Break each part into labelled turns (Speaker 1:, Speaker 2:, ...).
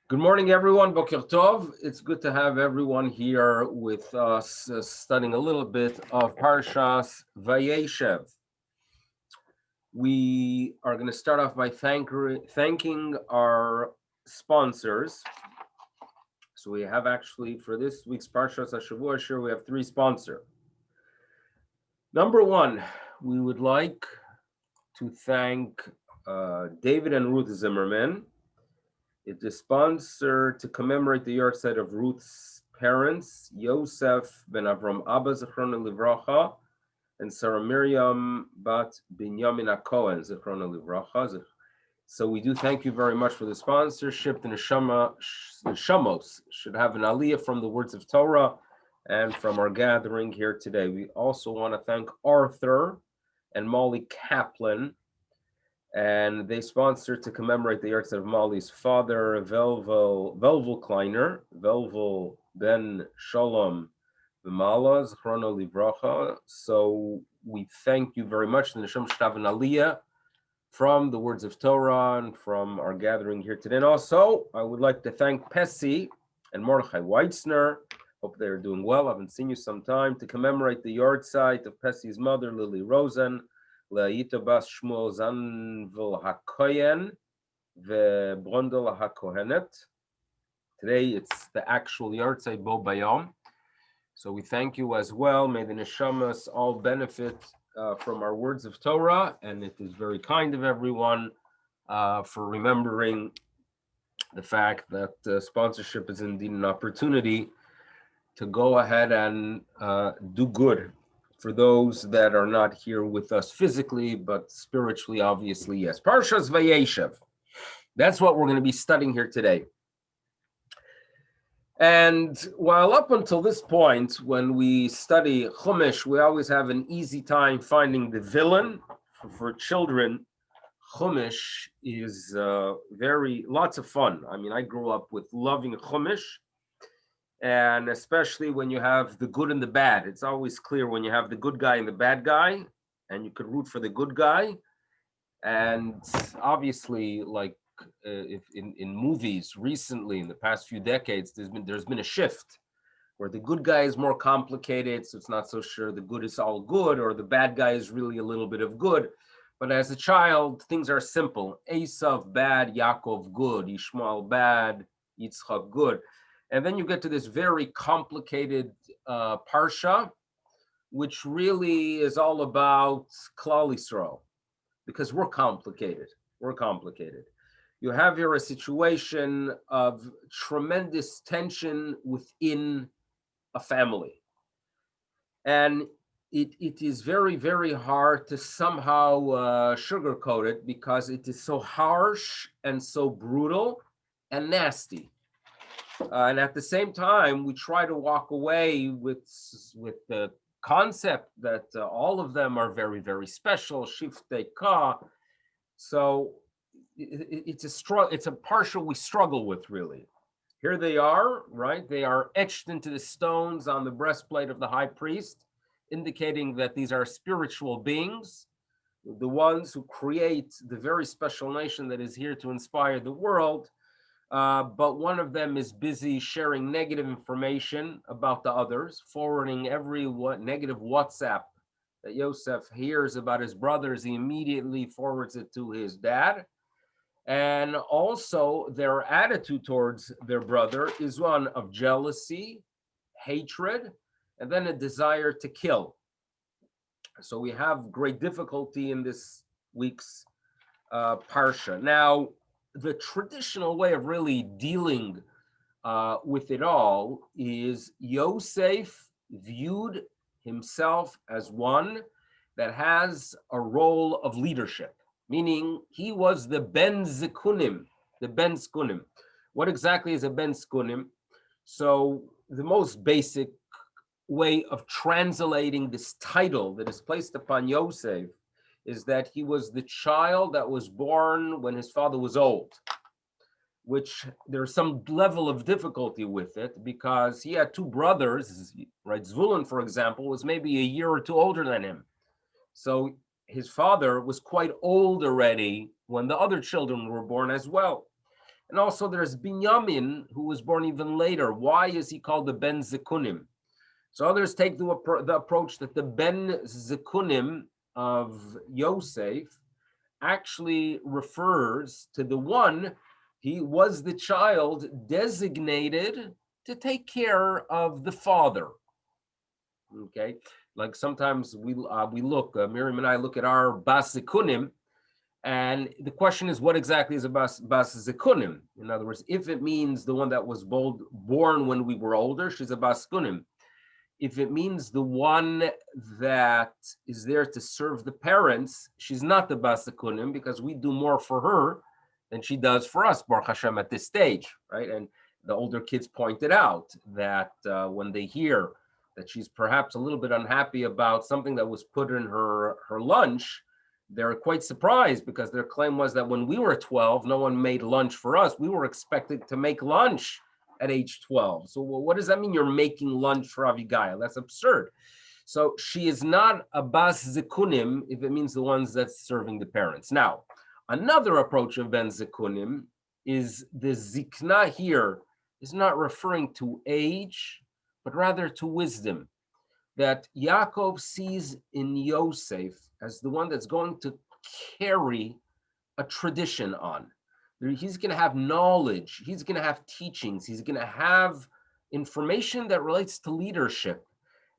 Speaker 1: Good morning, everyone. Boker Tov. It's good to have everyone here with us studying a little bit of Parashat Vayeshev. We are going to start off by thanking our sponsors. So we have actually, for this week's Parashat Hashavua Shir, we have three sponsors. Number one, we would like to thank David and Ruth Zimmerman. It's a sponsor to commemorate the yahrzeit of Ruth's parents, Yosef ben Avram Abba Zichrona Livracha, and Sarah Miriam bat Binyamin Cohen Zichrona Livracha. So we do thank you very much for the sponsorship. The Neshamos should have an aliyah from the words of Torah and from our gathering here today. We also want to thank Arthur and Molly Kaplan, and they sponsored to commemorate the yahrzeit of Molly's father, Velvel Kleiner, Velvel ben Shalom V'mala, Zchrono Livracha. So we thank you very much. The Neshama should have an aliyah from the words of Torah and from our gathering here today. And also, I would like to thank Pesi and Mordechai Weitzner. Hope they're doing well. I haven't seen you some time. To commemorate the yahrzeit of Pesi's mother, Lily Rosen, Le'ita bas Shmuel Zanvil HaKoyen ve'Brondel HaKohenet. Today it's the actual yahrzeit Bo Bayom. So we thank you as well. May the neshamas all benefit from our words of Torah, and it is very kind of everyone for remembering the fact that sponsorship is indeed an opportunity to go ahead and do good for those that are not here with us physically, but spiritually, obviously, yes. Parashat Vayeshev. That's what we're going to be studying here today. And while up until this point, when we study Chumash, we always have an easy time finding the villain. For children, Chumash is lots of fun. I mean, I grew up with loving Chumash. And especially when you have the good and the bad, it's always clear when you have the good guy and the bad guy, and you could root for the good guy. And obviously, like if in movies recently, in the past few decades, there's been a shift where the good guy is more complicated, so it's not so sure the good is all good, or the bad guy is really a little bit of good. But as a child, things are simple. Esav bad, Yaakov good, Ishmael bad, Yitzchak good. And then you get to this very complicated parsha, which really is all about Klal Yisrael, because we're complicated. We're complicated. You have here a situation of tremendous tension within a family. And it is very, very hard to somehow sugarcoat it, because it is so harsh and so brutal and nasty. And at the same time, we try to walk away with the concept that all of them are very, very special, shiftei ka. So it's a partial we struggle with, really. Here they are, right? They are etched into the stones on the breastplate of the high priest, indicating that these are spiritual beings, the ones who create the very special nation that is here to inspire the world. But one of them is busy sharing negative information about the others, forwarding every negative WhatsApp that Yosef hears about his brothers. He immediately forwards it to his dad. And also their attitude towards their brother is one of jealousy, hatred, and then a desire to kill. So we have great difficulty in this week's Parsha. Now, the traditional way of really dealing with it all is Yosef viewed himself as one that has a role of leadership, meaning he was the Ben Zikunim, the Ben Skunim. What exactly is a Ben Skunim? So the most basic way of translating this title that is placed upon Yosef is that he was the child that was born when his father was old, which there's some level of difficulty with it, because he had two brothers, right? Zvulun, for example, was maybe a year or two older than him. So his father was quite old already when the other children were born as well. And also there's Binyamin, who was born even later. Why is he called the Ben Zekunim? So others take the approach that the Ben Zekunim of Yosef actually refers to the one, he was the child designated to take care of the father. Okay, like sometimes we look, Miriam and I look at our Bas Zekunim, and the question is, what exactly is a Bas Zekunim? In other words, if it means the one that was born when we were older, she's a Bas Zekunim. If it means the one that is there to serve the parents, she's not the Bas Zekunim, because we do more for her than she does for us, Baruch Hashem, at this stage, right? And the older kids pointed out that when they hear that she's perhaps a little bit unhappy about something that was put in her lunch, they're quite surprised, because their claim was that when we were 12, no one made lunch for us. We were expected to make lunch at age 12. So what does that mean, you're making lunch for Avigail? That's absurd. So she is not a Bas Zekunim if it means the ones that's serving the parents. Now, another approach of Ben Zekunim is the Zikna here is not referring to age, but rather to wisdom. That Yaakov sees in Yosef as the one that's going to carry a tradition on. He's going to have knowledge, he's going to have teachings, he's going to have information that relates to leadership.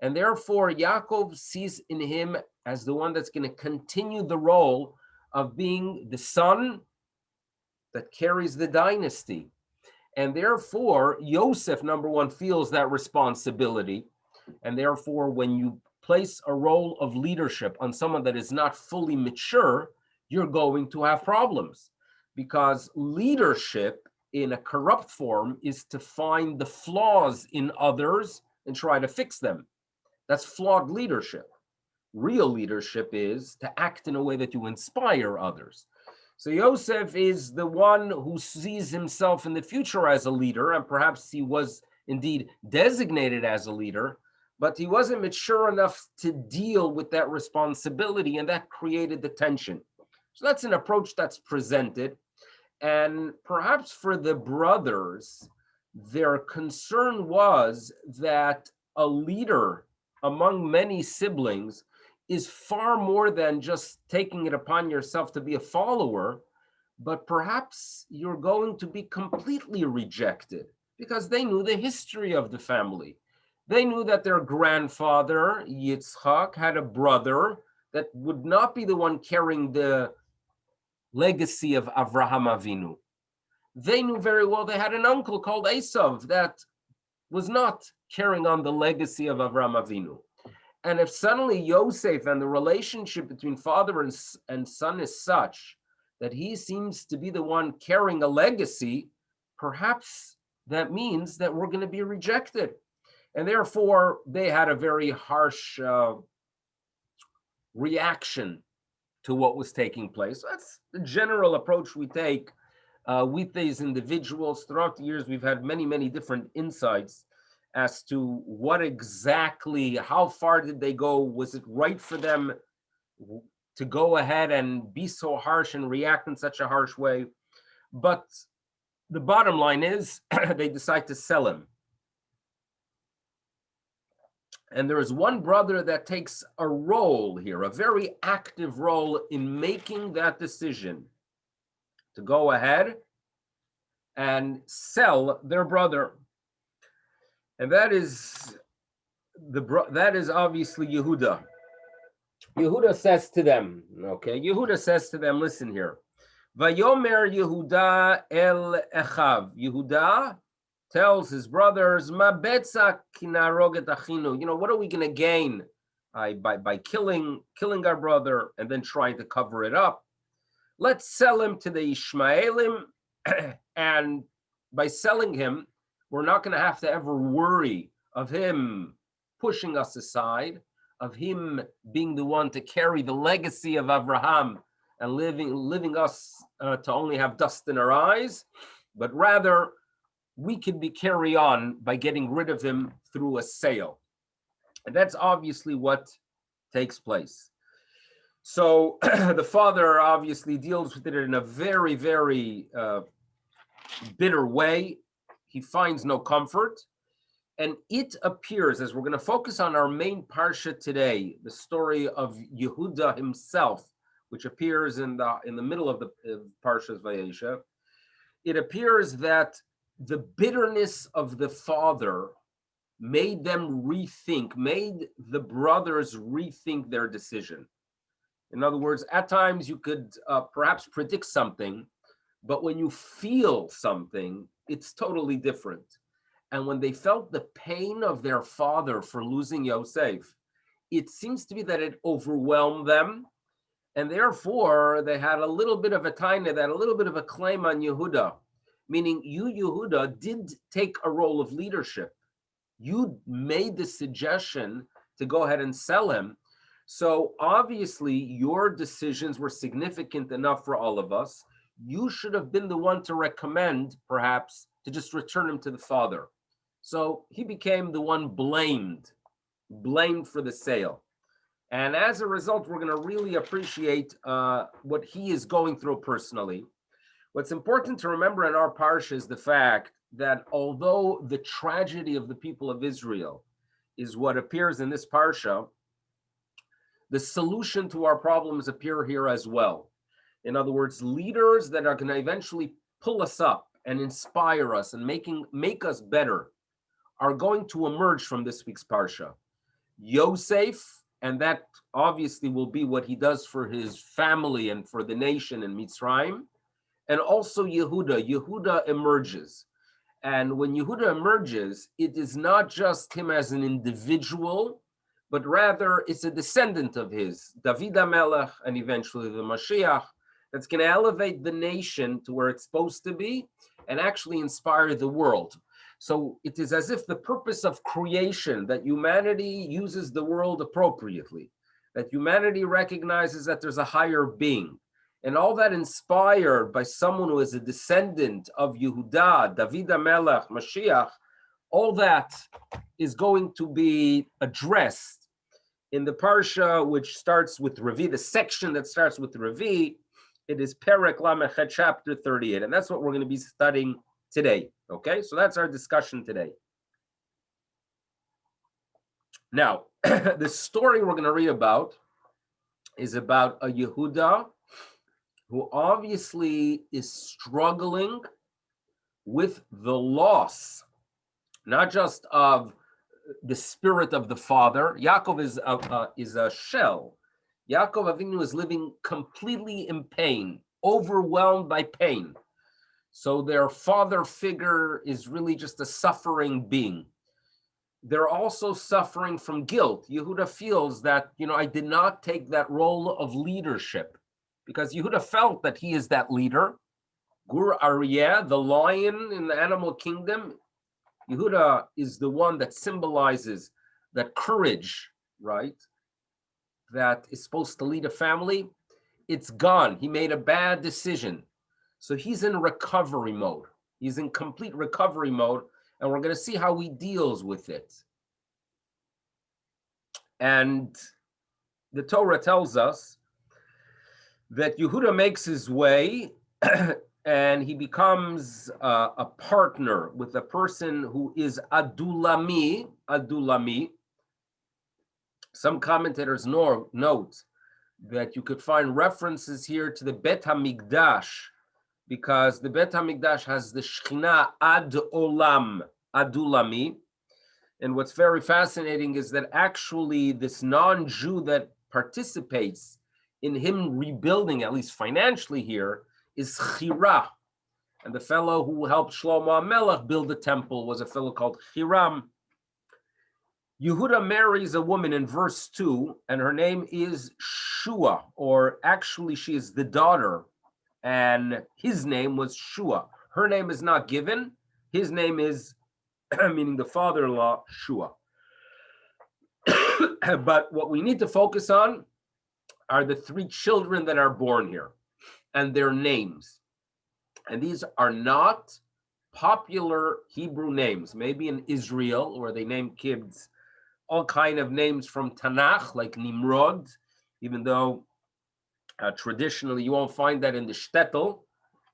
Speaker 1: And therefore, Yaakov sees in him as the one that's going to continue the role of being the son that carries the dynasty. And therefore, Yosef, number one, feels that responsibility. And therefore, when you place a role of leadership on someone that is not fully mature, you're going to have problems. Because leadership in a corrupt form is to find the flaws in others and try to fix them. That's flawed leadership. Real leadership is to act in a way that you inspire others. So Yosef is the one who sees himself in the future as a leader, and perhaps he was indeed designated as a leader, but he wasn't mature enough to deal with that responsibility, and that created the tension. So that's an approach that's presented. And perhaps for the brothers, their concern was that a leader among many siblings is far more than just taking it upon yourself to be a follower, but perhaps you're going to be completely rejected, because they knew the history of the family. They knew that their grandfather, Yitzchak, had a brother that would not be the one carrying the legacy of Avraham Avinu. They knew very well they had an uncle called Esav that was not carrying on the legacy of Avraham Avinu. And if suddenly Yosef and the relationship between father and son is such that he seems to be the one carrying a legacy, perhaps that means that we're going to be rejected. And therefore, they had a very harsh reaction to what was taking place. That's the general approach we take with these individuals. Throughout the years, we've had many, many different insights as to what exactly, how far did they go? Was it right for them to go ahead and be so harsh and react in such a harsh way? But the bottom line is they decide to sell him. And there is one brother that takes a role here, a very active role in making that decision to go ahead and sell their brother. And that is obviously Yehuda. Yehuda says to them, listen here. Vayomer Yehuda el Echav. Yehuda tells his brothers, Ma betza kinaroget achinu. What are we going to gain by killing our brother and then trying to cover it up? Let's sell him to the Ishmaelim, and by selling him, we're not going to have to ever worry of him pushing us aside, of him being the one to carry the legacy of Avraham and living us to only have dust in our eyes, but rather we can carry on by getting rid of him through a sale. And that's obviously what takes place. So the father obviously deals with it in a very, very bitter way. He finds no comfort. And it appears, as we're going to focus on our main parsha today, the story of Yehuda himself, which appears in the middle of the Parashat Vayeshev. It appears that the bitterness of the father made the brothers rethink their decision. In other words, at times you could perhaps predict something, but when you feel something, it's totally different. And when they felt the pain of their father for losing Yosef, it seems to be that it overwhelmed them. And therefore, they had a little bit of a taina, they had a little bit of a claim on Yehuda, meaning you, Yehuda, did take a role of leadership. You made the suggestion to go ahead and sell him. So obviously, your decisions were significant enough for all of us. You should have been the one to recommend, perhaps, to just return him to the father. So he became the one blamed for the sale. And as a result, we're going to really appreciate what he is going through personally. What's important to remember in our parsha is the fact that although the tragedy of the people of Israel is what appears in this parsha, the solution to our problems appear here as well. In other words, leaders that are going to eventually pull us up and inspire us and make us better are going to emerge from this week's parsha. Yosef, and that obviously will be what he does for his family and for the nation in Mitzrayim, and also Yehuda. Yehuda emerges. And when Yehuda emerges, it is not just him as an individual, but rather it's a descendant of his, David HaMelech, and eventually the Mashiach, that's going to elevate the nation to where it's supposed to be and actually inspire the world. So it is as if the purpose of creation, that humanity uses the world appropriately, that humanity recognizes that there's a higher being, and all that inspired by someone who is a descendant of Yehuda, David HaMelech, Mashiach, all that is going to be addressed in the parsha, which starts with Revi, the section that starts with Revi. It is Perek Lamechet, chapter 38, and that's what we're going to be studying today. Okay, so that's our discussion today. Now, the story we're going to read about is about a Yehuda who obviously is struggling with the loss, not just of the spirit of the father. Yaakov is a shell. Yaakov Avinu is living completely in pain, overwhelmed by pain. So their father figure is really just a suffering being. They're also suffering from guilt. Yehuda feels that, I did not take that role of leadership, because Yehuda felt that he is that leader. Gur Aryeh, the lion in the animal kingdom, Yehuda is the one that symbolizes that courage, right? That is supposed to lead a family. It's gone. He made a bad decision. So he's in recovery mode. He's in complete recovery mode, and we're going to see how he deals with it. And the Torah tells us that Yehuda makes his way and he becomes a partner with a person who is Adulami. Some commentators note that you could find references here to the Bet HaMikdash, because the Bet HaMikdash has the Shekhinah Ad Olam, Adulami. And what's very fascinating is that actually this non-Jew that participates in him rebuilding, at least financially here, is Chira. And the fellow who helped Shlomo HaMelech build the temple was a fellow called Hiram. Yehuda marries a woman in verse 2, and her name is Shua, or actually she is the daughter, and his name was Shua. Her name is not given. His name is, meaning the father-in-law, Shua. But what we need to focus on are the three children that are born here and their names. And these are not popular Hebrew names. Maybe in Israel, where they name kids all kind of names from Tanakh, like Nimrod, even though traditionally you won't find that in the shtetl,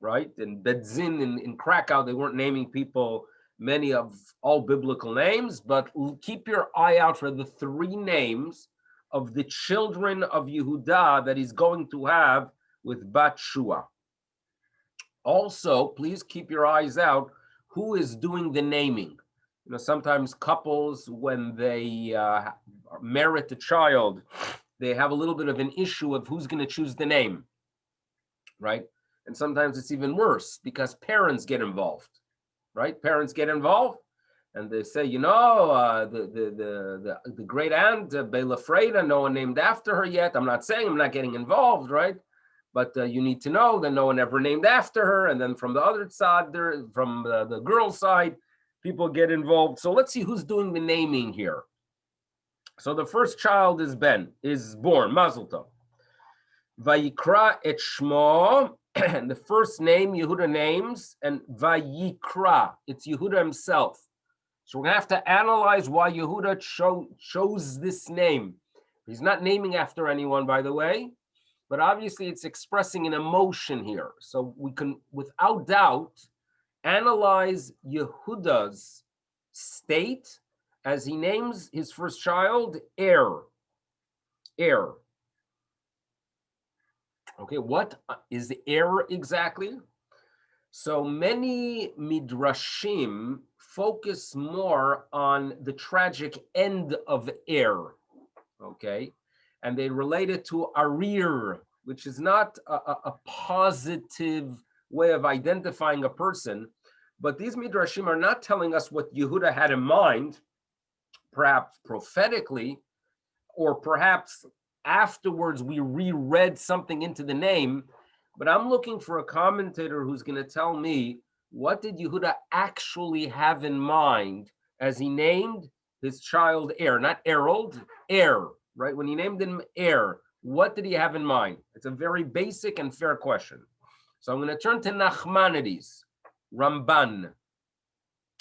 Speaker 1: right? In Bedzin in Krakow, they weren't naming people many of all biblical names, but keep your eye out for the three names of the children of Yehuda that he's going to have with Bat Shua. Also, please keep your eyes out who is doing the naming. Sometimes couples, when they merit a child, they have a little bit of an issue of who's going to choose the name, right? And sometimes it's even worse because parents get involved, right? Parents get involved, and they say, the great aunt Bela Freda, no one named after her yet. I'm not saying I'm not getting involved, right? But you need to know that no one ever named after her. And then from the other side, from the girl's side, people get involved. So let's see who's doing the naming here. So the first child is born, Mazel Tov. Vayikra et Shmo, and the first name Yehuda names, and Vayikra, it's Yehuda himself. So we're going to have to analyze why Yehuda chose this name. He's not naming after anyone, by the way, but obviously it's expressing an emotion here. So we can, without doubt, analyze Yehuda's state as he names his first child Er. Okay, what is the Er exactly? So many midrashim focus more on the tragic end of Er, okay? And they relate it to Arir, which is not a positive way of identifying a person, but these midrashim are not telling us what Yehuda had in mind, perhaps prophetically, or perhaps afterwards we reread something into the name, but I'm looking for a commentator who's going to tell me what did Yehuda actually have in mind as he named his child Er, not Errol, Er, right? When he named him Er, what did he have in mind? It's a very basic and fair question. So I'm going to turn to Nachmanides, Ramban.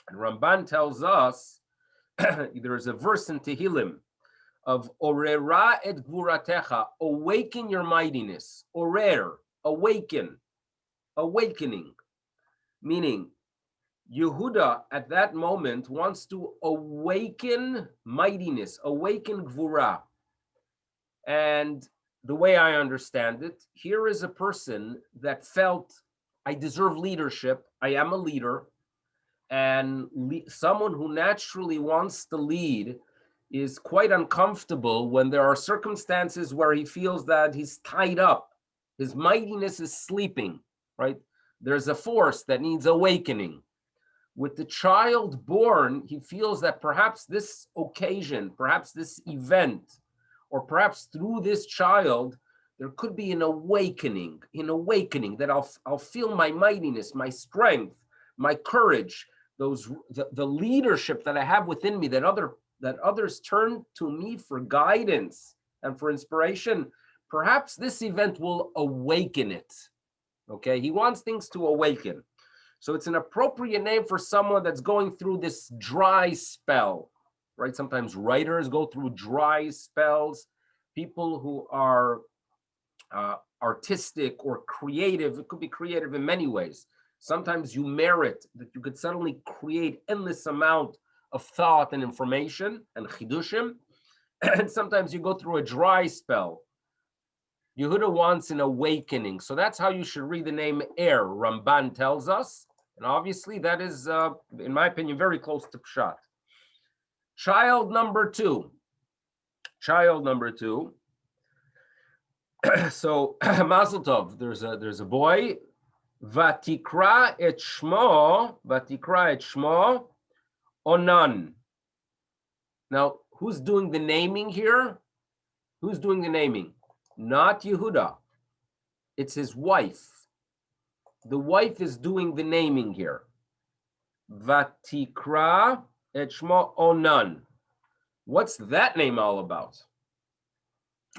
Speaker 1: And Ramban tells us, there is a verse in Tehillim of Orera et Gvuratecha, awaken your mightiness. Orer, awakening. Meaning, Yehuda at that moment wants to awaken mightiness, awaken Gvura. And the way I understand it, here is a person that felt, I deserve leadership, I am a leader, and someone who naturally wants to lead is quite uncomfortable when there are circumstances where he feels that he's tied up. His mightiness is sleeping, right? There's a force that needs awakening. With the child born, he feels that perhaps this occasion, perhaps this event, or perhaps through this child, there could be an awakening that I'll feel my mightiness, my strength, my courage, the leadership that I have within me, that others turn to me for guidance and for inspiration. Perhaps this event will awaken it. Okay, he wants things to awaken. So it's an appropriate name for someone that's going through this dry spell, right? Sometimes writers go through dry spells. People who are artistic or creative, it could be creative in many ways. Sometimes you merit that you could suddenly create endless amount of thought and information and chidushim, and sometimes you go through a dry spell. Yehuda wants an awakening, so that's how you should read the name Er. Ramban tells us, and obviously that is, in my opinion, very close to Pshat. Child number two. So Mazel Tov. There's a boy. Vatikra et shmo Onan. Now, who's doing the naming here? Who's doing the naming? Not Yehuda. It's his wife. The wife is doing the naming here. Vatikra et shmo Onan. What's that name all about?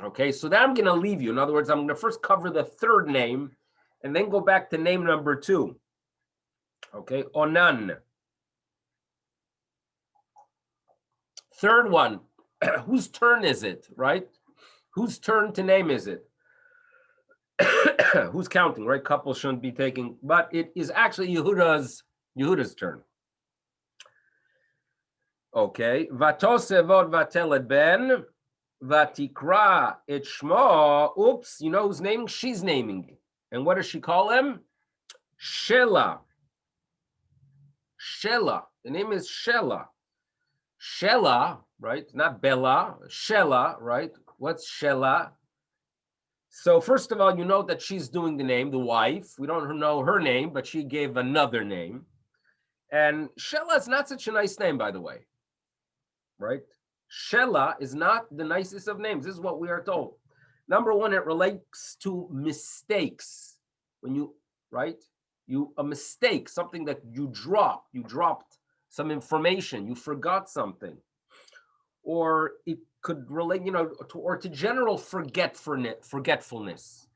Speaker 1: Okay, so that I'm going to leave you. In other words, I'm going to first cover the third name and then go back to name number two. Okay, Onan. Third one, whose turn is it, right? Whose turn to name is it? Who's counting, right? Couples shouldn't be taking, but it is actually Yehuda's turn. Okay. Vatosevod vateled ben, vatikra et shmo. Oops, you know who's naming? She's naming. And what does she call him? Shela. Shela. The name is Shela. Shela, right? Not Bella. Shela, right? What's Shela? So first of all, you know that she's doing the name, the wife. We don't know her name, but she gave another name. And Shela is not such a nice name, by the way, right? Shela is not the nicest of names. This is what we are told. Number one, it relates to mistakes. When you, right? A mistake, something that you dropped some information, you forgot something. Or it could relate, to general forgetfulness.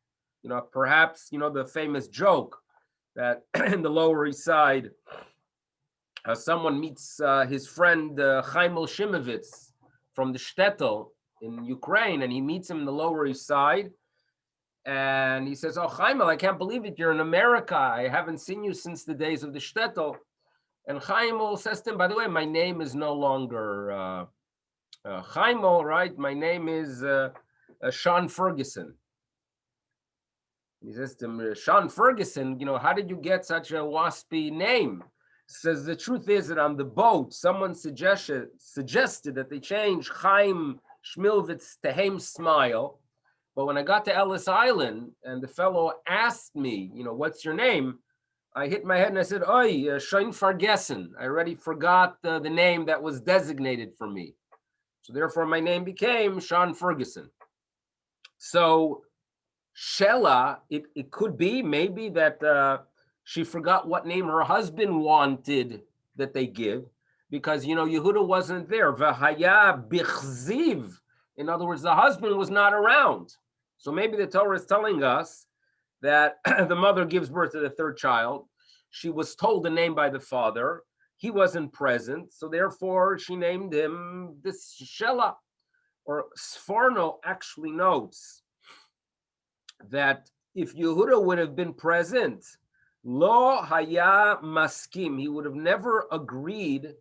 Speaker 1: Perhaps, the famous joke that in the Lower East Side, someone meets his friend Chaim Shimovitz from the shtetl in Ukraine, and he meets him in the Lower East Side, and he says, "Oh, Chaim, I can't believe it. You're in America. I haven't seen you since the days of the shtetl." And Chaim says to him, "By the way, my name is no longer Chaim, right? My name is Sean Ferguson." He says to him, "Sean Ferguson, how did you get such a waspy name?" Says, the truth is that on the boat, someone suggested that they change Chaim Shmilvitz to Haim Smile. But when I got to Ellis Island and the fellow asked me, what's your name? I hit my head and I said, "Oi, Sean Ferguson. I already forgot the name that was designated for me." So therefore, my name became Sean Ferguson. So Shela, it could be maybe that she forgot what name her husband wanted that they give, because Yehuda wasn't there. V'haya bichziv. In other words, the husband was not around. So maybe the Torah is telling us that the mother gives birth to the third child. She was told the name by the father. He wasn't present, so therefore she named him this Shela. Or Sforno actually notes that if Yehuda would have been present, lo haya maskim, he would have never agreed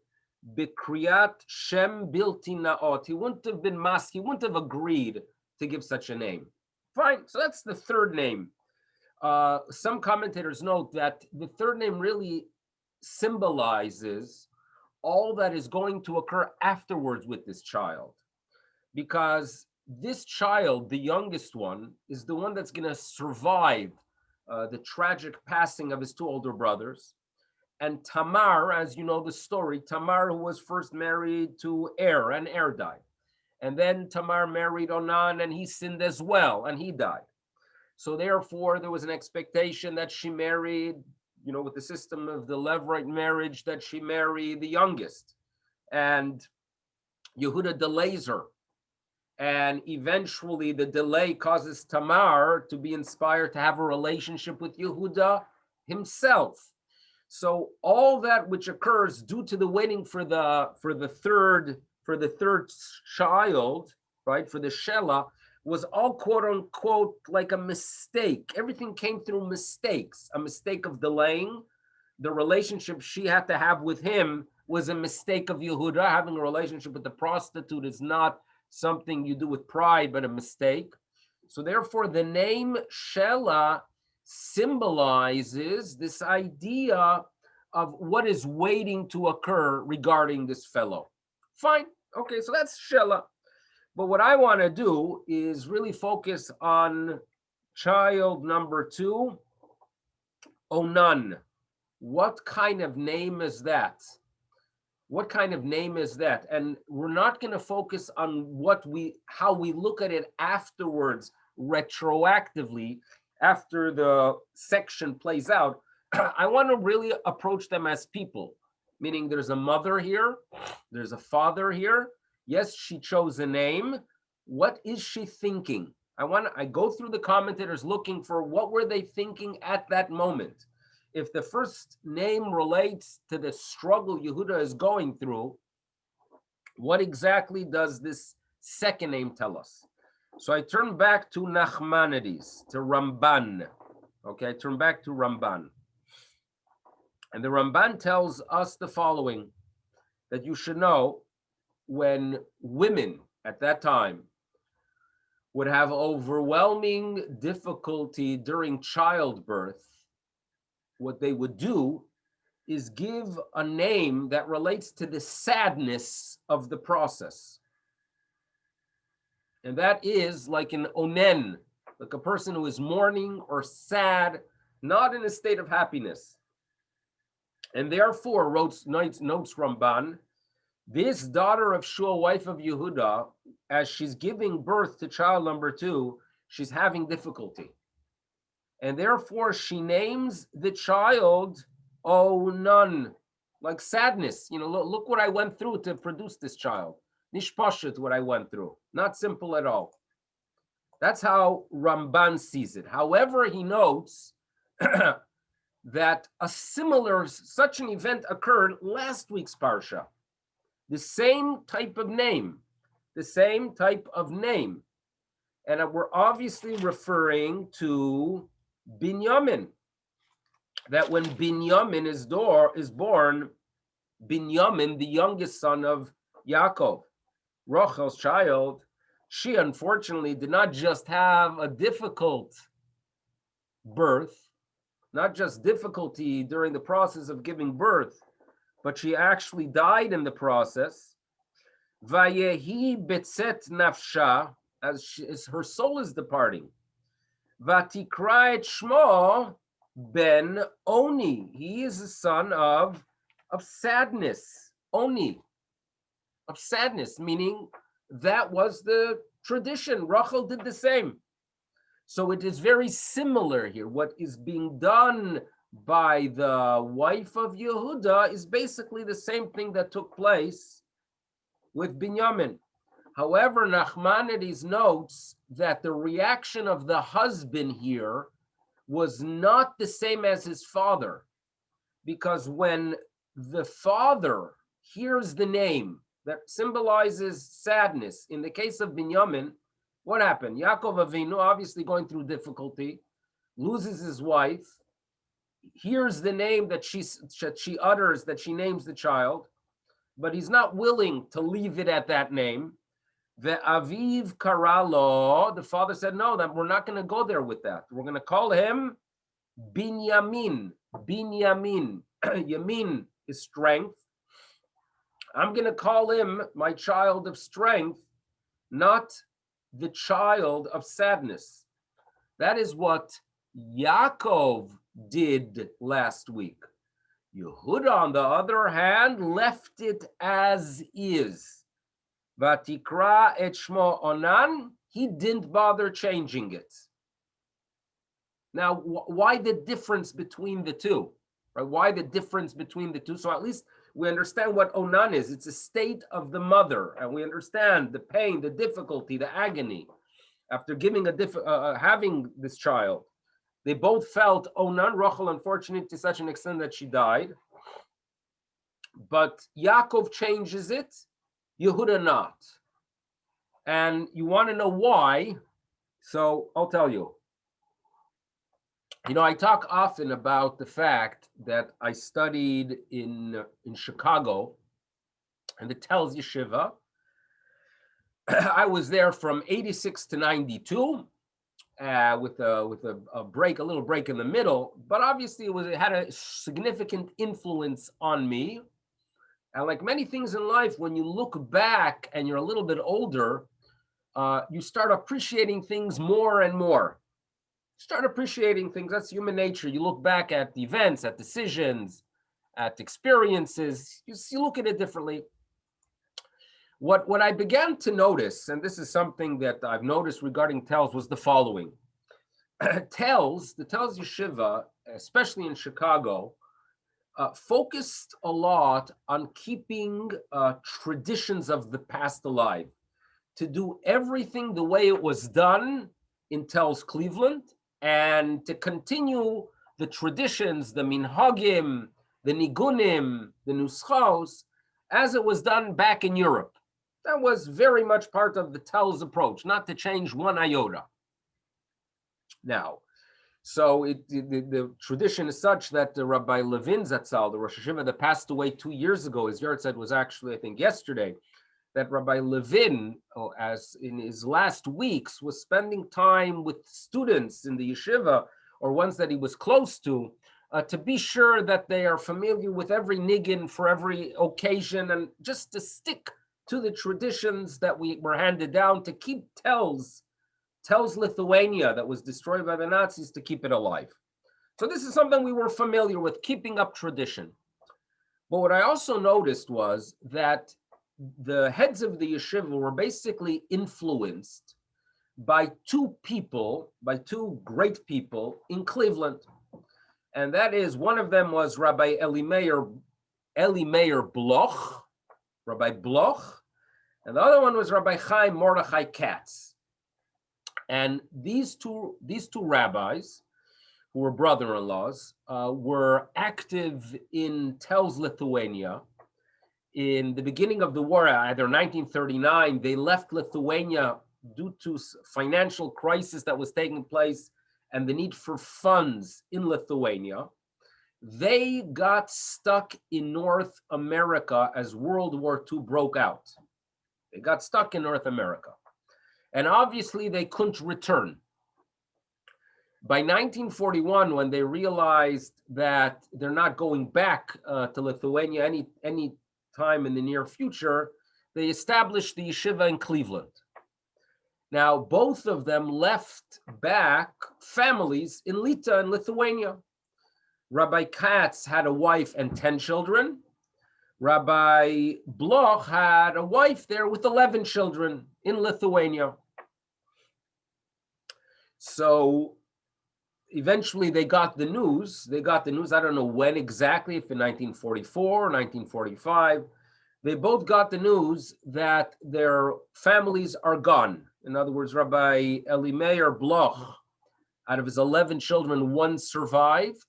Speaker 1: bikriyat shem bilti naot. He wouldn't have been he wouldn't have agreed to give such a name. Fine, so that's the third name. Some commentators note that the third name really symbolizes all that is going to occur afterwards with this child, because this child, the youngest one, is the one that's going to survive the tragic passing of his two older brothers. And Tamar, as you know the story, Tamar, who was first married to Er, and Er died. And then Tamar married Onan, and he sinned as well, and he died. So therefore, there was an expectation that she married, with the system of the Levirate marriage, that she marry the youngest. And Yehuda delays her. And eventually the delay causes Tamar to be inspired to have a relationship with Yehuda himself. So all that which occurs due to the waiting for the third child, right, for the Shela, was all quote unquote like a mistake. Everything came through mistakes. A mistake of delaying. The relationship she had to have with him was a mistake of Yehuda. Having a relationship with the prostitute is not something you do with pride, but a mistake. So therefore, the name Shela symbolizes this idea of what is waiting to occur regarding this fellow. Fine. Okay, so that's Shela. But what I want to do is really focus on child number 2, Onan. What kind of name is that? What kind of name is that? And we're not going to focus on how we look at it afterwards, retroactively, after the section plays out. I want to really approach them as people, meaning there's a mother here, there's a father here. Yes, she chose a name. What is she thinking? I go through the commentators looking for what were they thinking at that moment. If the first name relates to the struggle Yehuda is going through, what exactly does this second name tell us? So I turn back to Nachmanides, to Ramban. Okay, I turn back to Ramban. And the Ramban tells us the following, that you should know when women at that time would have overwhelming difficulty during childbirth, what they would do is give a name that relates to the sadness of the process. And that is like an onen, like a person who is mourning or sad, not in a state of happiness. And therefore, notes Ramban, this daughter of Shua, wife of Yehuda, as she's giving birth to child number 2, she's having difficulty. And therefore, she names the child Onan, like sadness. Look what I went through to produce this child. Nishpashet, what I went through. Not simple at all. That's how Ramban sees it. However, he notes that such an event occurred last week's Parsha. The same type of name. And we're obviously referring to Binyamin. That when Binyamin is born, Binyamin, the youngest son of Yaakov, Rachel's child, she unfortunately did not just have a difficult birth, not just difficulty during the process of giving birth, but she actually died in the process. Vayehi betzet nafsha, as her soul is departing. Vatikra et shmo ben Oni. He is the son of sadness. Oni, of sadness, meaning that was the tradition. Rachel did the same. So it is very similar here. What is being done by the wife of Yehuda is basically the same thing that took place with Binyamin. However, Nachmanides notes that the reaction of the husband here was not the same as his father, because when the father hears the name that symbolizes sadness, in the case of Binyamin, what happened? Yaakov Avinu, obviously going through difficulty, loses his wife, hears the name that she utters, that she names the child, but he's not willing to leave it at that name. The Aviv Karalo, the father said, no, that we're not going to go there with that. We're going to call him Binyamin. Yamin is strength. I'm going to call him my child of strength, not the child of sadness. That is what Yaakov did last week. Yehuda, on the other hand, left it as is. Vatikra et shmo Onan, he didn't bother changing it. Now, why the difference between the two? Right? Why the difference between the two? So at least we understand what Onan is. It's a state of the mother, and we understand the pain, the difficulty, the agony after having this child. They both felt Onan. Rachel, unfortunately, to such an extent that she died. But Yaakov changes it, Yehuda not. And you want to know why? So I'll tell you. I talk often about the fact that I studied in Chicago, and the Telz Yeshiva. I was there from 86 to 92, with a break, a little break in the middle. But obviously, it had a significant influence on me. And like many things in life, when you look back and you're a little bit older, you start appreciating things more and more. Start appreciating things. That's human nature. You look back at the events, at decisions, at experiences. You look at it differently. What I began to notice, and this is something that I've noticed regarding Telz, was the following. The Telz Yeshiva, especially in Chicago, focused a lot on keeping traditions of the past alive, to do everything the way it was done in Telz Cleveland, and to continue the traditions, the minhagim, the nigunim, the nuschos, as it was done back in Europe. That was very much part of the Telz approach, not to change one iota. Now, so the tradition is such that Rabbi Levin Zatzal, the Rosh Hashiva that passed away 2 years ago, his yahrzeit was actually, I think, yesterday, that Rabbi Levin, as in his last weeks, was spending time with students in the yeshiva, or ones that he was close to be sure that they are familiar with every niggin for every occasion, and just to stick to the traditions that were handed down, to keep Telz Lithuania that was destroyed by the Nazis, to keep it alive. So this is something we were familiar with, keeping up tradition. But what I also noticed was that the heads of the yeshiva were basically influenced by two great people in Cleveland. And that is, one of them was Rabbi Eli Meir Bloch, Rabbi Bloch, and the other one was Rabbi Chaim Mordechai Katz. And these two rabbis, who were brother-in-laws, were active in Telz, Lithuania. In the beginning of the war, either 1939, they left Lithuania due to financial crisis that was taking place and the need for funds in Lithuania. They got stuck in North America as World War II broke out. They got stuck in North America. And obviously they couldn't return. By 1941, when they realized that they're not going back to Lithuania any time in the near future, they established the yeshiva in Cleveland. Now, both of them left back families in Lita in Lithuania. Rabbi Katz had a wife and 10 children. Rabbi Bloch had a wife there with 11 children in Lithuania. So eventually they got the news. I don't know when exactly, if in 1944 or 1945. They both got the news that their families are gone. In other words, Rabbi Eli Meir Bloch, out of his 11 children, one survived.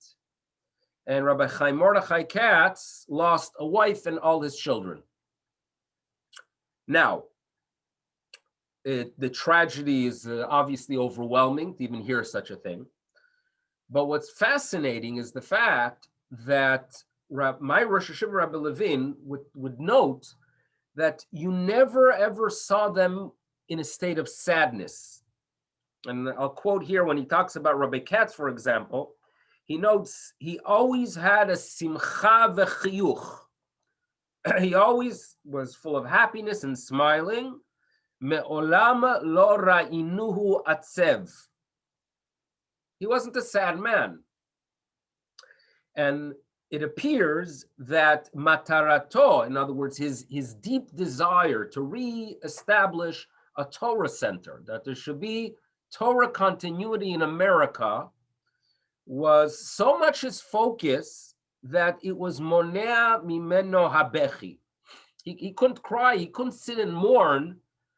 Speaker 1: And Rabbi Chaim Mordechai Katz lost a wife and all his children. Now, the tragedy is obviously overwhelming to even hear such a thing. But what's fascinating is the fact that my Rosh Hashiva Rabbi Levin would note that you never ever saw them in a state of sadness. And I'll quote here when he talks about Rabbi Katz, for example, he notes he always had a simcha v'chiyuch. He always was full of happiness and smiling. Me'olam lo ra'inuhu atzev. He wasn't a sad man. And it appears that matarato, in other words, his deep desire to re-establish a Torah center, that there should be Torah continuity in America, was so much his focus that it was monea mimeno habechi. He couldn't cry, he couldn't sit and mourn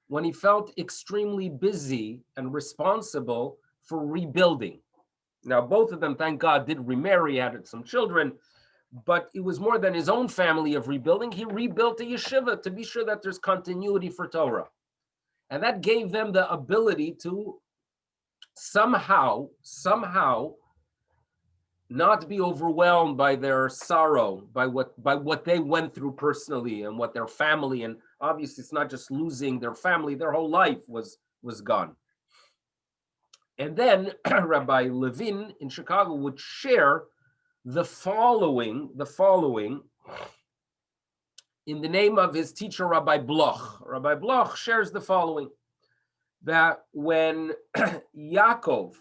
Speaker 1: when he felt extremely busy and responsible for rebuilding. Now, both of them, thank God, did remarry, had some children, but it was more than his own family of rebuilding. He rebuilt a yeshiva to be sure that there's continuity for Torah. And that gave them the ability to somehow not be overwhelmed by their sorrow, by what they went through personally and what their family, and obviously it's not just losing their family, their whole life was gone. And then Rabbi Levin in Chicago would share the following in the name of his teacher, Rabbi Bloch. Rabbi Bloch shares the following, that when Yaakov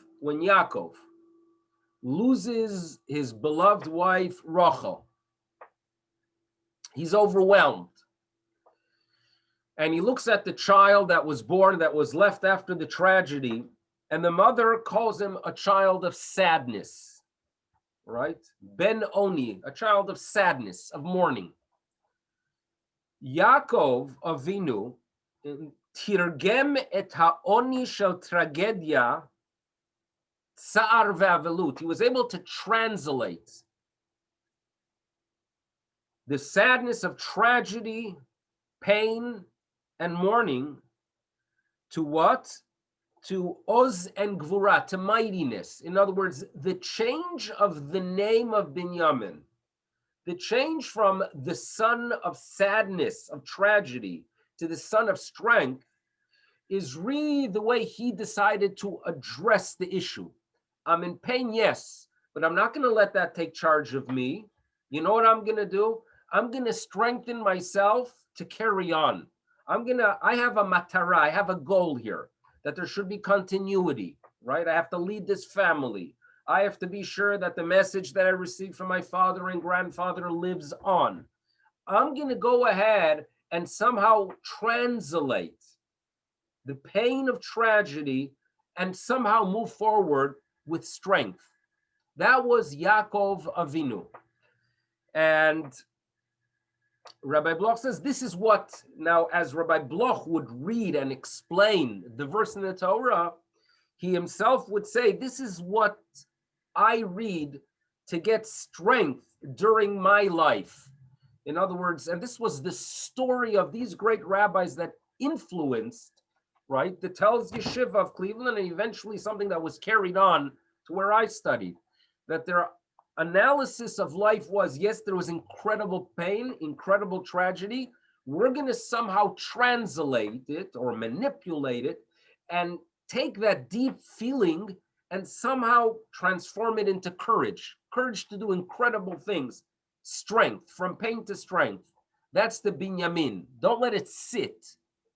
Speaker 1: loses his beloved wife, Rachel, he's overwhelmed. And he looks at the child that was born, that was left after the tragedy, and the mother calls him a child of sadness, right? Ben Oni, a child of sadness, of mourning. Yaakov Avinu tirgem et ha'oni shel tragedia tsa'ar ve'avelut. He was able to translate the sadness of tragedy, pain, and mourning to what? To Oz and Gvura, to mightiness. In other words, the change of the name of Binyamin, the change from the son of sadness, of tragedy, to the son of strength, is really the way he decided to address the issue. I'm in pain, yes, but I'm not going to let that take charge of me. You know what I'm going to do? I'm going to strengthen myself to carry on. I have a matara, I have a goal here, that there should be continuity, right? I have to lead this family. I have to be sure that the message that I received from my father and grandfather lives on. I'm going to go ahead and somehow translate the pain of tragedy and somehow move forward with strength. That was Yaakov Avinu. And Rabbi Bloch says this is what, now as Rabbi Bloch would read and explain the verse in the Torah, he himself would say, this is what I read to get strength during my life. In other words, and this was the story of these great rabbis that influenced, right, the Telz Yeshiva of Cleveland, and eventually something that was carried on to where I studied, that their analysis of life was, yes, there was incredible pain, incredible tragedy. We're going to somehow translate it or manipulate it and take that deep feeling and somehow transform it into courage to do incredible things, strength, from pain to strength. That's the Binyamin. Don't let it sit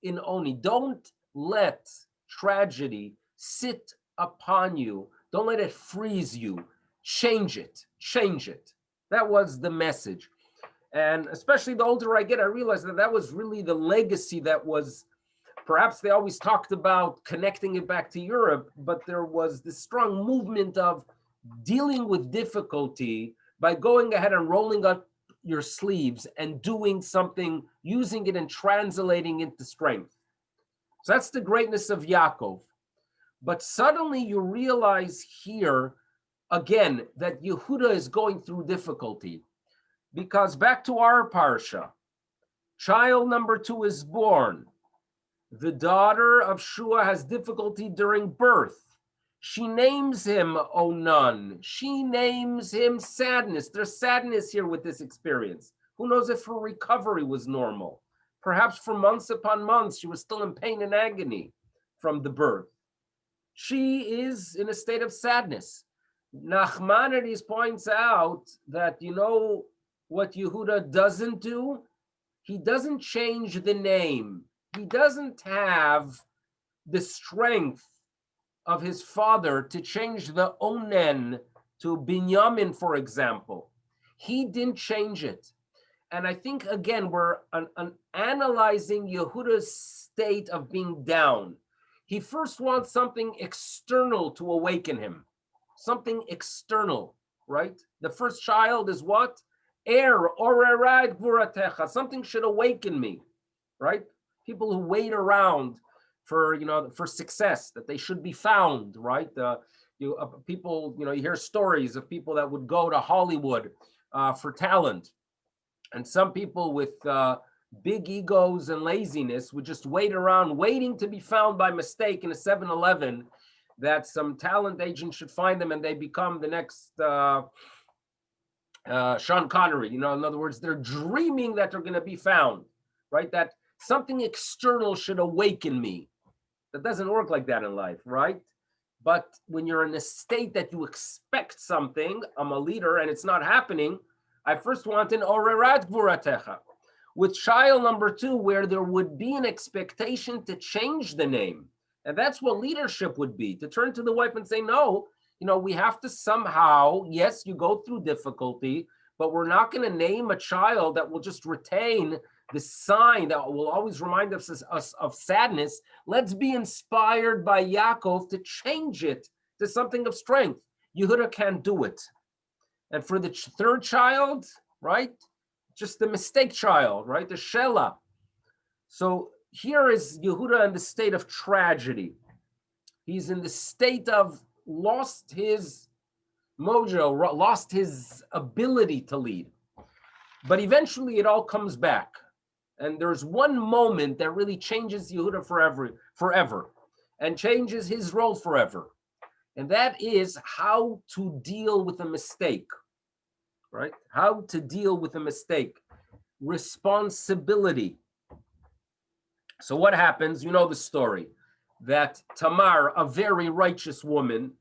Speaker 1: in Oni. Don't let tragedy sit upon you. Don't let it freeze you. Change it. That was the message. And especially the older I get, I realize that that was really the legacy that was, perhaps they always talked about connecting it back to Europe, but there was this strong movement of dealing with difficulty by going ahead and rolling up your sleeves and doing something, using it and translating into strength. So that's the greatness of Yaakov. But suddenly you realize here, again, that Yehuda is going through difficulty. Because back to our parsha, child number 2 is born. The daughter of Shua has difficulty during birth. She names him Onan. She names him sadness. There's sadness here with this experience. Who knows if her recovery was normal? Perhaps for months upon months, she was still in pain and agony from the birth. She is in a state of sadness. Nachmanides points out that, you know what Yehuda doesn't do? He doesn't change the name. He doesn't have the strength of his father to change the Onen to Binyamin, for example. He didn't change it. And I think, again, we're analyzing Yehuda's state of being down. He first wants something external to awaken him. Something external, right? The first child is what? Orerad Gvuratecha. Something should awaken me, right? People who wait around for, for success, that they should be found, right? People, you hear stories of people that would go to Hollywood for talent. And some people with big egos and laziness would just wait around, waiting to be found by mistake in a 7-Eleven, that some talent agent should find them and they become the next Sean Connery. In other words, they're dreaming that they're going to be found, right? That something external should awaken me. That doesn't work like that in life, right? But when you're in a state that you expect something, I'm a leader and it's not happening, I first want an Orerat Gvuratecha. With child number 2, where there would be an expectation to change the name. And that's what leadership would be, to turn to the wife and say, no, we have to somehow, yes, you go through difficulty, but we're not going to name a child that will just retain the sign that will always remind us of sadness. Let's be inspired by Yaakov to change it to something of strength. Yehuda can't do it. And for the third child, right, just the mistake child, right, the Shelah. So here is Yehuda in the state of tragedy. He's in the state of lost his mojo, lost his ability to lead. But eventually it all comes back. And there's one moment that really changes Yehuda forever, and changes his role forever. And that is how to deal with a mistake, right? How to deal with a mistake. Responsibility. So what happens? You know the story, that Tamar, a very righteous woman,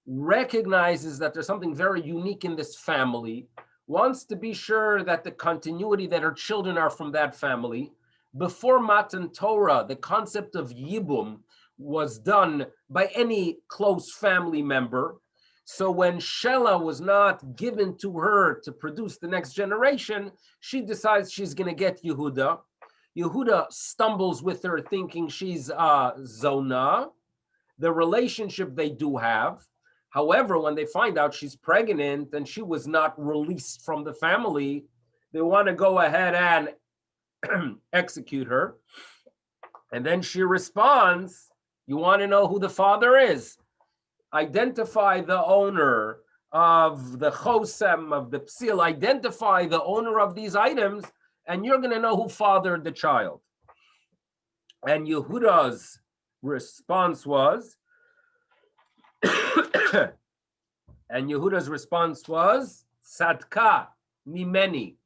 Speaker 1: recognizes that there's something very unique in this family, wants to be sure that the continuity, that her children are from that family. Before Matan Torah, the concept of Yibum was done by any close family member. So when Shelah was not given to her to produce the next generation, she decides she's going to get Yehuda. Yehuda stumbles with her thinking she's Zonah. The relationship they do have. However, when they find out she's pregnant and she was not released from the family, they want to go ahead and execute her. And then she responds, you want to know who the father is? Identify the owner of the chosem, of the psil, identify the owner of these items, and you're going to know who fathered the child. And Yehuda's response was, and Yehuda's response was, Tzadka mimeni.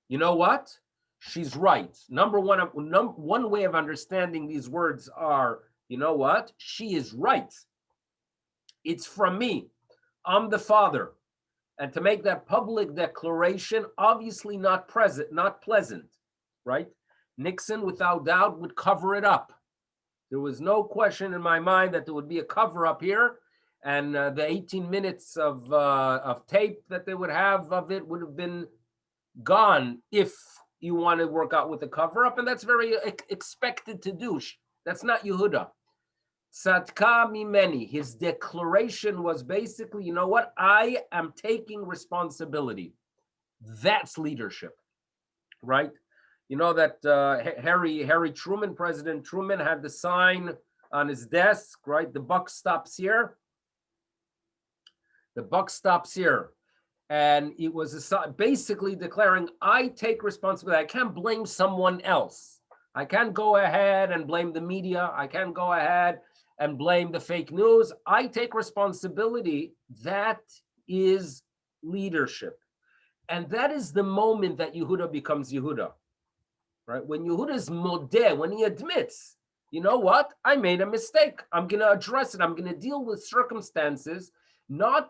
Speaker 1: You know what? She's right. Number one, one way of understanding these words are, you know what? She is right. It's from me. I'm the father. And to make that public declaration, obviously not pleasant, right? Nixon, without doubt, would cover it up. There was no question in my mind that there would be a cover up here, and the 18 minutes of tape that they would have of it would have been gone if you want to work out with the cover up, and that's very expected to do. That's not Yehuda. Tzadka mimeni. His declaration was basically, you know what? I am taking responsibility. That's leadership, right? You know that Harry Truman, President Truman, had the sign on his desk, right? The buck stops here. The buck stops here. And it was basically declaring, I take responsibility. I can't blame someone else. I can't go ahead and blame the media. I can't go ahead and blame the fake news. I take responsibility. That is leadership. And that is the moment that Yehuda becomes Yehuda. Right? When Yehuda is modeh, when he admits, you know what? I made a mistake. I'm going to address it. I'm going to deal with circumstances, not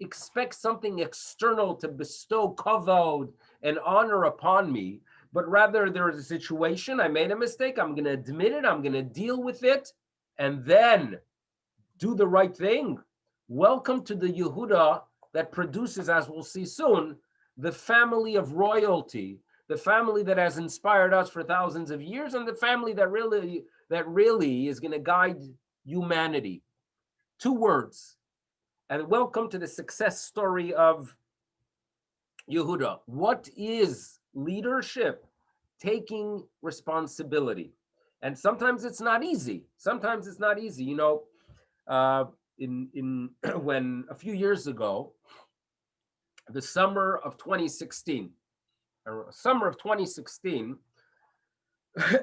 Speaker 1: expect something external to bestow kavod and honor upon me, but rather there is a situation. I made a mistake. I'm going to admit it. I'm going to deal with it and then do the right thing. Welcome to the Yehuda that produces, as we'll see soon, the family of royalty, the family that has inspired us for thousands of years, and the family that really is going to guide humanity. 2 words. And welcome to the success story of Yehuda. What is leadership? Taking responsibility. And sometimes it's not easy. Sometimes it's not easy. You know, when a few years ago, the summer of 2016,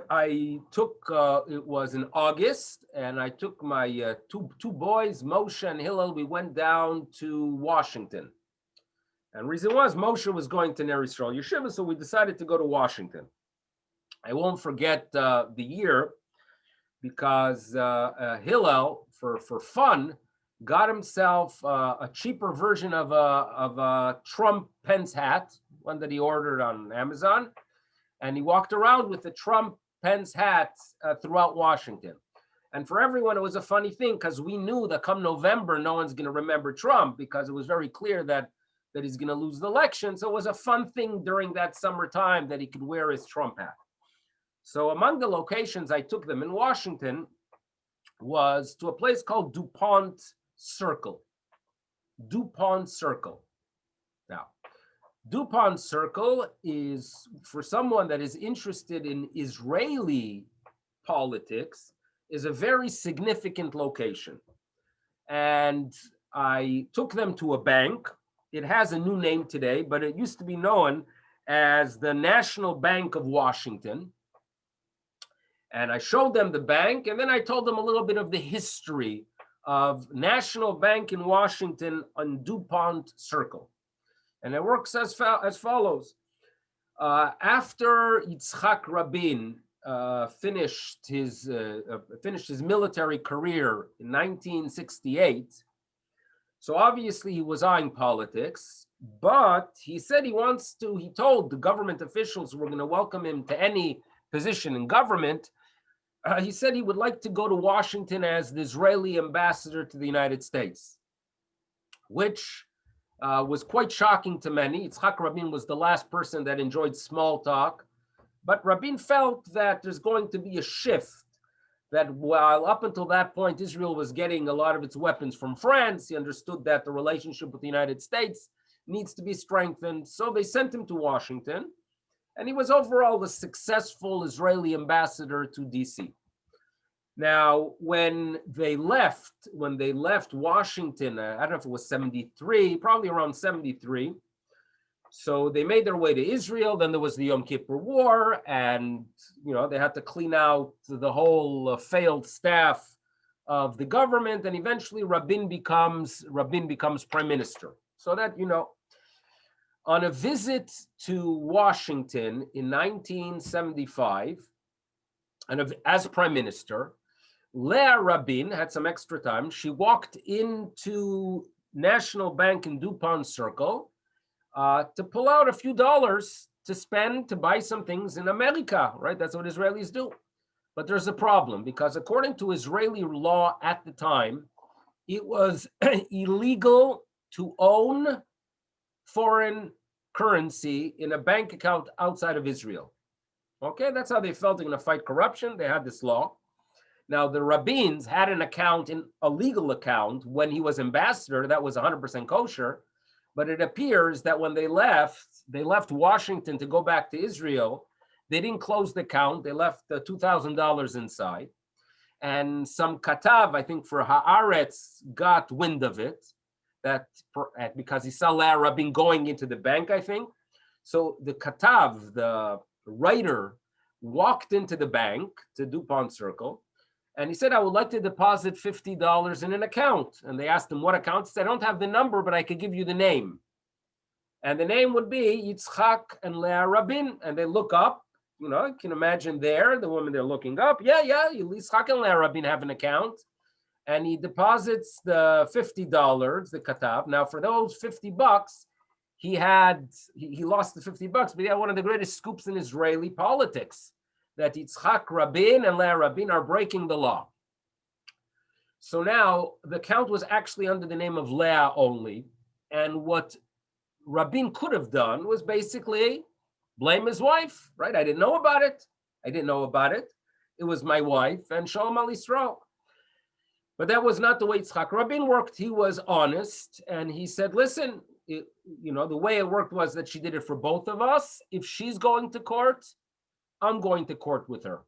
Speaker 1: I took, it was in August, and I took my two boys, Moshe and Hillel. We went down to Washington. And the reason was Moshe was going to Ner Yisrael Yeshiva, so we decided to go to Washington. I won't forget the year, because Hillel, for fun, got himself a cheaper version of a Trump Pence hat, one that he ordered on Amazon. And he walked around with the Trump Pence hats throughout Washington. And for everyone, it was a funny thing, because we knew that come November, no one's going to remember Trump, because it was very clear that he's going to lose the election. So it was a fun thing during that summertime that he could wear his Trump hat. So among the locations I took them in Washington was to a place called DuPont Circle. DuPont Circle. Now, DuPont Circle is, for someone that is interested in Israeli politics, is a very significant location. And I took them to a bank. It has a new name today, but it used to be known as the National Bank of Washington. And I showed them the bank, and then I told them a little bit of the history of National Bank in Washington on DuPont Circle. And it works as follows. After Yitzhak Rabin finished his military career in 1968, so obviously he was eyeing politics, but he said he told the government officials who were going to welcome him to any position in government, he said he would like to go to Washington as the Israeli ambassador to the United States, which was quite shocking to many. Yitzhak Rabin was the last person that enjoyed small talk, but Rabin felt that there's going to be a shift, that while up until that point, Israel was getting a lot of its weapons from France, he understood that the relationship with the United States needs to be strengthened. So they sent him to Washington, and he was overall a successful Israeli ambassador to DC. Now, when they left Washington, I don't know if it was 73, probably around 73. So they made their way to Israel. Then there was the Yom Kippur War, and they had to clean out the whole failed staff of the government. And eventually, Rabin becomes prime minister. So that on a visit to Washington in 1975, and as prime minister, Leah Rabin had some extra time. She walked into National Bank in DuPont Circle to pull out a few dollars to spend to buy some things in America, right? That's what Israelis do. But there's a problem, because according to Israeli law at the time, it was illegal to own foreign currency in a bank account outside of Israel. Okay, that's how they felt they're going to fight corruption. They had this law. Now, the Rabins had an account, a legal account, when he was ambassador that was 100% kosher. But it appears that when they left Washington to go back to Israel, they didn't close the account. They left the $2,000 inside. And some katav, I think for Haaretz, got wind of it, because he saw Leah Rabin going into the bank, I think. So the katav, the writer, walked into the bank to DuPont Circle, and he said, I would like to deposit $50 in an account. And they asked him, what account? He said, I don't have the number, but I could give you the name. And the name would be Yitzchak and Leah Rabin. And they look up, you can imagine the woman they're looking up. Yeah, Yitzchak and Leah Rabin have an account. And he deposits the $50, the katav. Now, for those $50, he lost the $50, but he had one of the greatest scoops in Israeli politics, that Yitzchak Rabin and Leah Rabin are breaking the law. So now the account was actually under the name of Leah only. And what Rabin could have done was basically blame his wife, right? I didn't know about it. It was my wife, and Shalom Al Yisrael. But that was not the way Yitzchak Rabin worked. He was honest, and he said, listen, the way it worked was that she did it for both of us. If she's going to court, I'm going to court with her.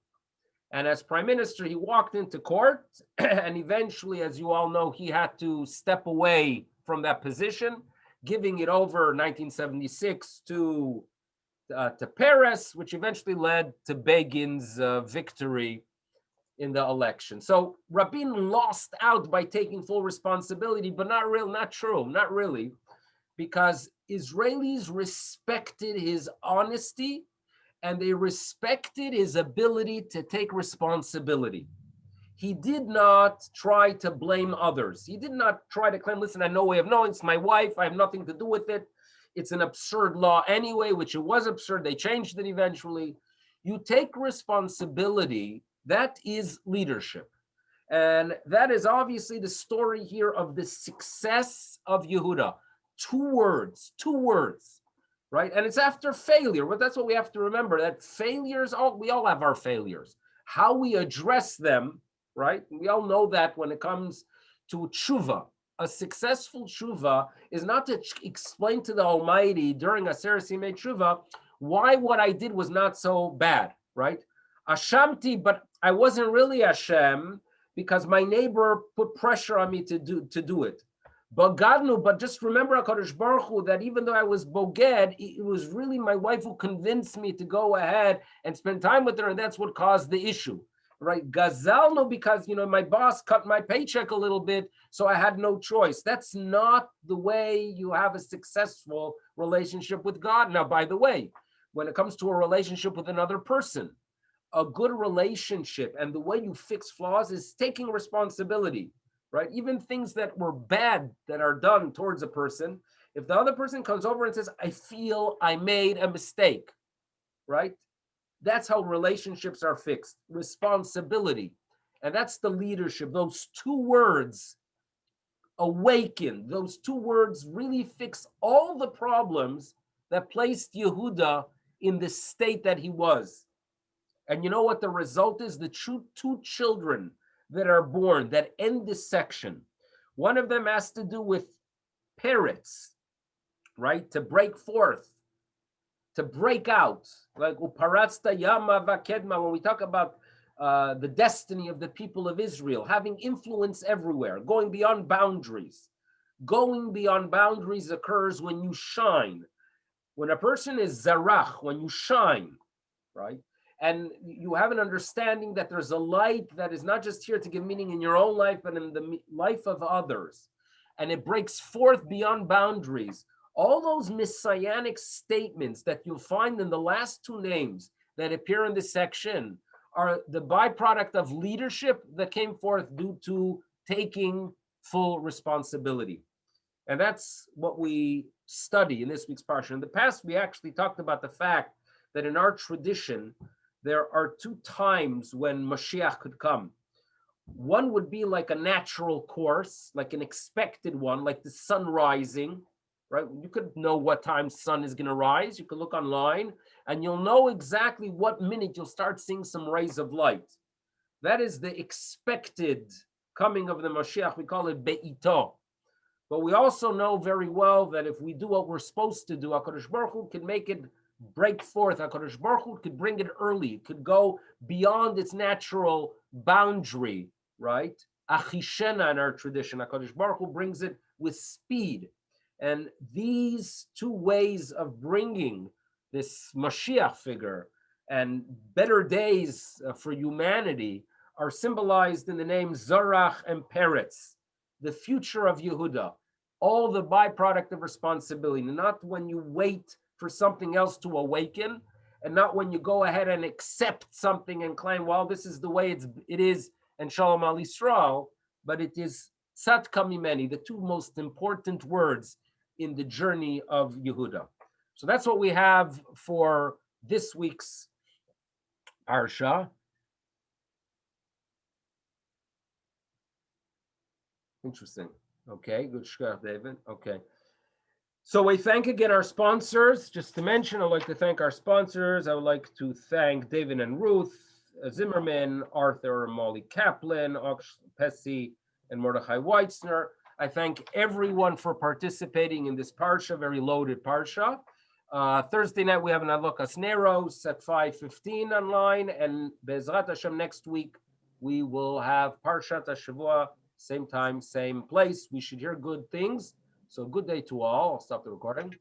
Speaker 1: And as prime minister, he walked into court, and eventually, as you all know, he had to step away from that position, giving it over 1976 to Peres, which eventually led to Begin's victory in the election. So Rabin lost out by taking full responsibility, but not really, because Israelis respected his honesty, and they respected his ability to take responsibility. He did not try to blame others. He did not try to claim, listen, I have no way of knowing, it's my wife, I have nothing to do with it. It's an absurd law anyway, which it was absurd. They changed it eventually. You take responsibility. That is leadership. And that is obviously the story here of the success of Yehuda. Two words, right? And it's after failure. But that's what we have to remember, that failures, we all have our failures. How we address them, right? We all know that when it comes to tshuva. A successful tshuva is not to explain to the Almighty during Aseret Yimei Tshuva why what I did was not so bad, right? Ashamti, but I wasn't really Hashem because my neighbor put pressure on me to do it. Bogadnu, but just remember, HaKadosh Baruch Hu, that even though I was boged, it was really my wife who convinced me to go ahead and spend time with her, and that's what caused the issue, right? Gazalnu, because, my boss cut my paycheck a little bit, so I had no choice. That's not the way you have a successful relationship with God. Now, by the way, when it comes to a relationship with another person, a good relationship and the way you fix flaws is taking responsibility, right? Even things that were bad that are done towards a person, if the other person comes over and says, I feel I made a mistake, right? That's how relationships are fixed. Responsibility. And that's the leadership. Those two words, awaken, those two words really fix all the problems that placed Yehuda in the state that he was. And you know what the result is? The two children that are born that end this section. One of them has to do with parrots, right? To break forth, to break out. Like uparatsta yama vakedma, when we talk about the destiny of the people of Israel, having influence everywhere, going beyond boundaries. Going beyond boundaries occurs when you shine. When a person is zarach, when you shine, right? And you have an understanding that there's a light that is not just here to give meaning in your own life, but in the life of others. And it breaks forth beyond boundaries. All those messianic statements that you'll find in the last two names that appear in this section are the byproduct of leadership that came forth due to taking full responsibility. And that's what we study in this week's parsha. In the past, we actually talked about the fact that in our tradition, there are two times when Mashiach could come. One would be like a natural course, like an expected one, like the sun rising, right? You could know what time sun is going to rise. You could look online and you'll know exactly what minute you'll start seeing some rays of light. That is the expected coming of the Mashiach. We call it Be'ito. But we also know very well that if we do what we're supposed to do, HaKadosh Baruch Hu can make it break forth. HaKadosh Baruch Hu could bring it early. It could go beyond its natural boundary, right? Achishena in our tradition. HaKadosh Baruch Hu brings it with speed. And these two ways of bringing this Mashiach figure and better days for humanity are symbolized in the names Zorach and Peretz, the future of Yehuda. All the byproduct of responsibility, not when you wait for something else to awaken, and not when you go ahead and accept something and claim, well, this is the way it is, and Shalom Al Yisrael, but it is Tzat Kamimeni, the two most important words in the journey of Yehuda. So that's what we have for this week's Parsha. Interesting. Okay, good shkach, David. Okay. So we thank again our sponsors. Just to mention, I'd like to thank our sponsors. I would like to thank David and Ruth Zimmerman, Arthur and Molly Kaplan, Ox Pessi, and Mordechai Weitzner. I thank everyone for participating in this parsha, very loaded parsha. Thursday night, we have an Adlokas Neros at 5:15 online, and Bezrat Hashem next week, we will have Parshat HaShavua, same time, same place. We should hear good things. So good day to all. I'll stop the recording.